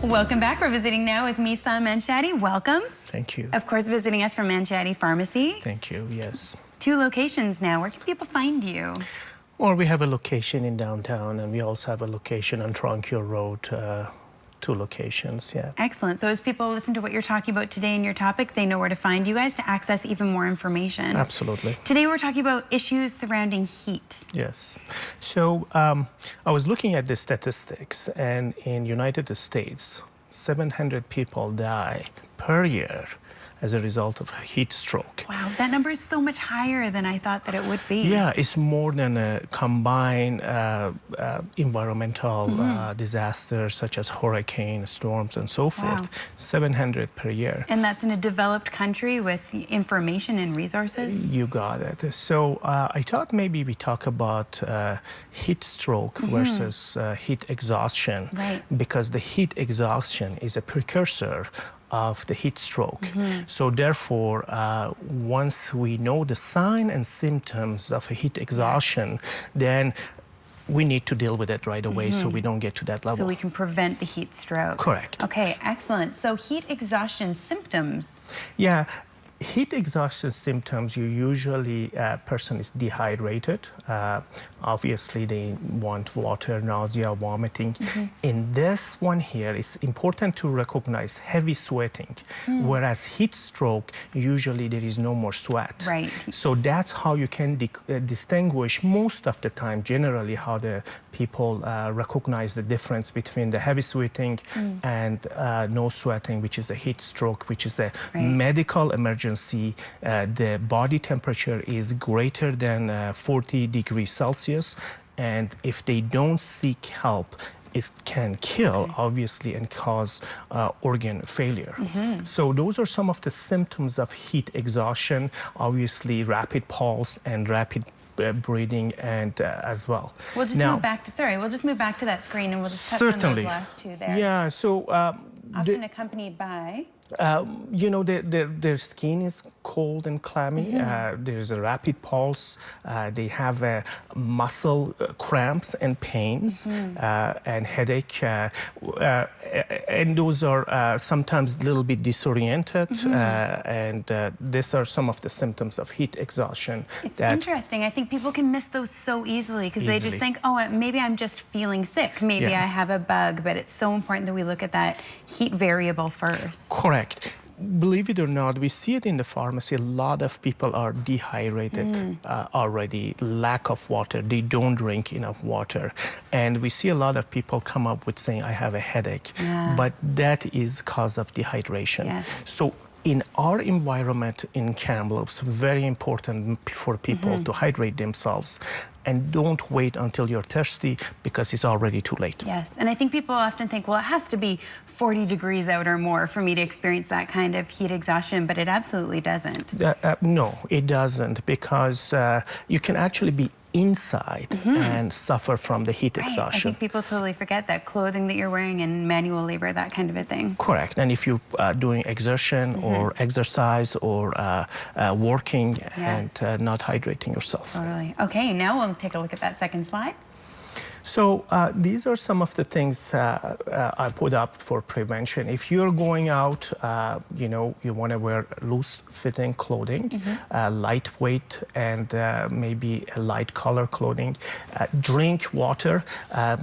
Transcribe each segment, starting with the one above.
Welcome back. We're visiting now with Missagh Manshadi. Welcome. Thank you. Of course, visiting us from Manshadi Pharmacy. Thank you, yes. 2 locations now. Where can people find you? Well, we have a location in downtown, and we also have a location on Tronquil Road, 2 locations, yeah. Excellent. So as people listen to what you're talking about today in your topic, they know where to find you guys to access even more information. Absolutely. Today we're talking about issues surrounding heat. Yes. So I was looking at the statistics, and in United States, 700 people die per year as a result of heat stroke. Wow, that number is so much higher than I thought that it would be. Yeah, it's more than a combined environmental disasters such as hurricane, storms, and so forth. Wow. 700 per year. And that's in a developed country with information and resources? You got it. So I thought maybe we talk about heat stroke versus heat exhaustion, right, because the heat exhaustion is a precursor of the heat stroke. So therefore, once we know the sign and symptoms of a heat exhaustion, then we need to deal with it right away so we don't get to that level. So we can prevent the heat stroke. Correct. Okay, excellent. So heat exhaustion symptoms. Yeah. Heat exhaustion symptoms, usually a person is dehydrated. Obviously, they want water, nausea, vomiting. In this one here, it's important to recognize heavy sweating, whereas heat stroke, usually there is no more sweat. Right. So that's how you can distinguish most of the time, generally, how the people recognize the difference between the heavy sweating and no sweating, which is a heat stroke, which is a medical emergency. The body temperature is greater than 40 degrees Celsius, and if they don't seek help, it can kill, obviously, and cause organ failure. So those are some of the symptoms of heat exhaustion, obviously rapid pulse and rapid breathing and as well. We'll just move back to, we'll just move back to that screen and we'll just touch on those last 2 there. Yeah, so often accompanied by? You know, their skin is cold and clammy. There's a rapid pulse. They have muscle cramps and pains and headache. And those are sometimes a little bit disoriented. And these are some of the symptoms of heat exhaustion. It's interesting. I think people can miss those so easily because they just think, oh, maybe I'm just feeling sick. Maybe I have a bug. But it's so important that we look at that heat variable first. Correct. Believe it or not, we see it in the pharmacy. A lot of people are dehydrated already, lack of water. They don't drink enough water. And we see a lot of people come up with saying, I have a headache. But that is cause of dehydration. So in our environment in Kamloops, very important for people to hydrate themselves. And don't wait until you're thirsty because it's already too late. Yes, and I think people often think, well, it has to be 40 degrees out or more for me to experience that kind of heat exhaustion, but it absolutely doesn't. No, it doesn't, because you can actually be inside and suffer from the heat exhaustion. I think people totally forget that clothing that you're wearing and manual labor, that kind of a thing. Correct. And if you're doing exertion or exercise or working and not hydrating yourself. Totally. Okay, now we'll take a look at that second slide. So these are some of the things I put up for prevention. If you're going out, you know, you want to wear loose-fitting clothing, lightweight and maybe a light color clothing. Drink water.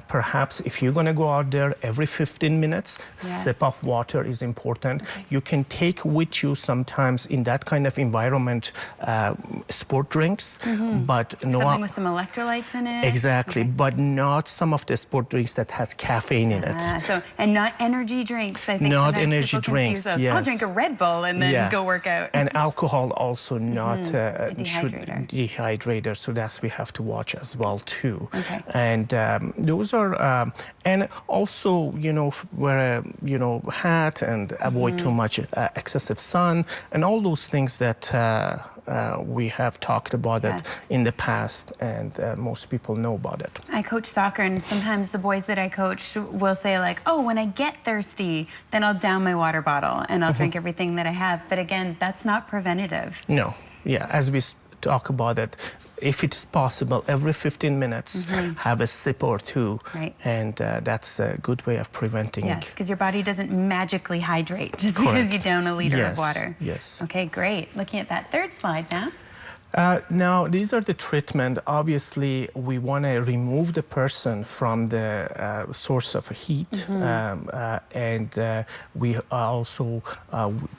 Perhaps if you're going to go out there every 15 minutes, sip of water is important. You can take with you sometimes in that kind of environment sport drinks, but something with some electrolytes in it. Exactly, but not some of the sport drinks that has caffeine in it. And not energy drinks, I think. Not energy drinks, yes. I'll drink a Red Bull and then go work out. And alcohol also not dehydrator, so that's we have to watch as well too. And those are, and also, you know, wear a, you know, hat and avoid too much excessive sun and all those things that we have talked about it in the past, and most people know about it. I coach soccer, and sometimes the boys that I coach will say like, oh, when I get thirsty, then I'll down my water bottle and I'll drink everything that I have. But again, that's not preventative. No. Yeah, as we talk about it, if it's possible, every 15 minutes, have a sip or two. Right. And that's a good way of preventing. Yes, because your body doesn't magically hydrate just Correct. because you down a liter Yes, of water. yes. Okay, great. Looking at that third slide now. Now, these are the treatment. Obviously, we want to remove the person from the source of heat, and we also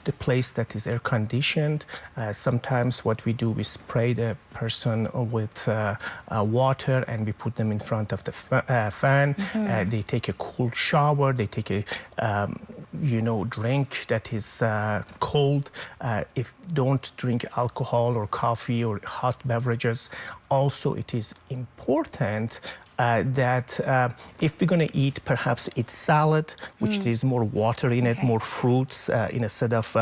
the place that is air conditioned. Sometimes what we do, we spray the person with water, and we put them in front of the fan. They take a cool shower. They take a drink that is cold. If don't drink alcohol or coffee or hot beverages. Also, it is important that if we're going to eat, perhaps eat salad, which is more water in it, more fruits, instead of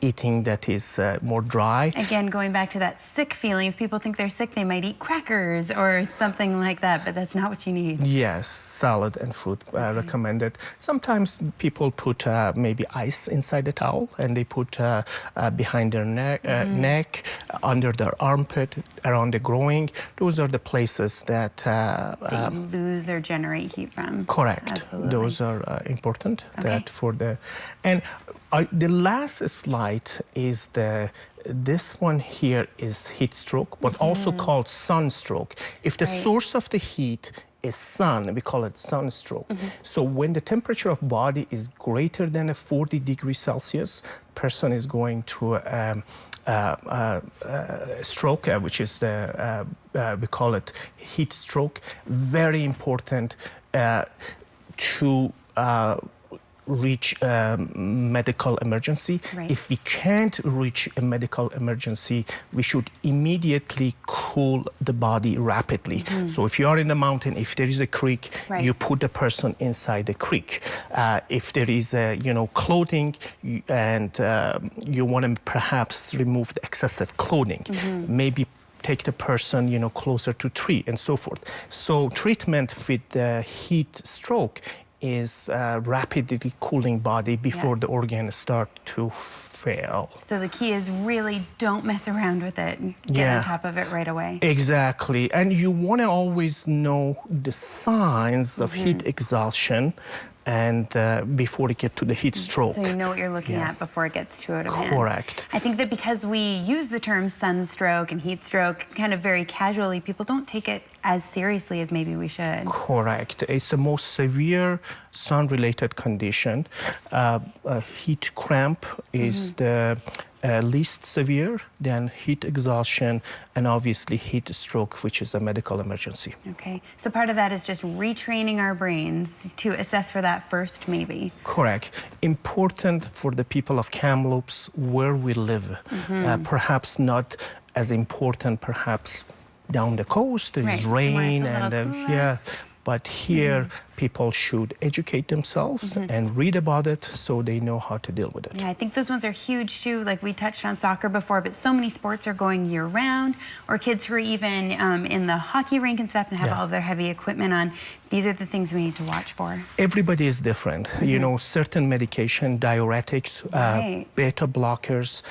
eating that is more dry. Again, going back to that sick feeling, if people think they're sick, they might eat crackers or something like that, but that's not what you need. Yes, salad and fruit recommended. Sometimes people put maybe ice inside the towel, and they put behind their neck, under their armpit, around the groin. Those are the places that you lose or generate heat from. Correct. Absolutely. Those are important. Okay. That for the the last slide is this one here is heat stroke, but also called sunstroke. If the source of the heat is sun, we call it sunstroke. So when the temperature of body is greater than 40 degrees Celsius, person is going to stroke, which is we call it heat stroke. Very important to reach medical emergency. Right. If we can't reach a medical emergency, we should immediately cool the body rapidly. So if you are in the mountain, if there is a creek, you put the person inside the creek. If there is clothing and you want to perhaps remove the excessive clothing, maybe take the person closer to tree and so forth. So treatment with the heat stroke is rapidly cooling body before the organs start to fail. So the key is really don't mess around with it. Get on top of it right away. Exactly. And you want to always know the signs of heat exhaustion and before you get to the heat stroke. So you know what you're looking at before it gets too out of hand. Correct. I think that because we use the term sunstroke and heat stroke kind of very casually, people don't take it as seriously as maybe we should. Correct. It's the most severe sun-related condition. Heat cramp is the least severe, then heat exhaustion, and obviously heat stroke, which is a medical emergency. Okay, so part of that is just retraining our brains to assess for that first, maybe. Correct. Important for the people of Kamloops where we live. Perhaps not as important, perhaps down the coast. There is rain and but here people should educate themselves and read about it so they know how to deal with it. Yeah, I think those ones are huge too. Like we touched on soccer before, but so many sports are going year round, or kids who are even in the hockey rink and stuff and have all of their heavy equipment on. These are the things we need to watch for. Everybody is different. Certain medication, diuretics, beta blockers,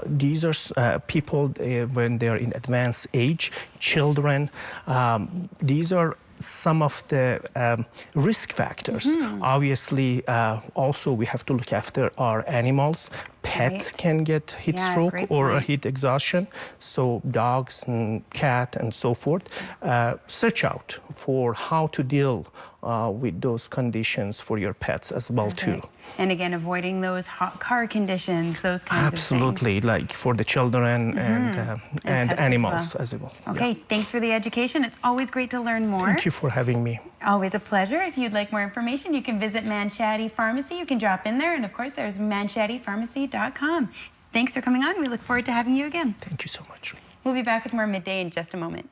these are people when they're in advanced age, children. These are some of the risk factors. Obviously, also we have to look after our animals. Pets can get heat stroke or heat exhaustion, so dogs and cat and so forth. Search out for how to deal with those conditions for your pets as well too. And again, avoiding those hot car conditions, those kinds of things. Absolutely, like for the children and animals as well. Okay, thanks for the education. It's always great to learn more. Thank you for having me. Always a pleasure. If you'd like more information, you can visit Manshadi Pharmacy. You can drop in there. And of course, there's manshadipharmacy.com. Thanks for coming on. We look forward to having you again. Thank you so much. We'll be back with more Midday in just a moment.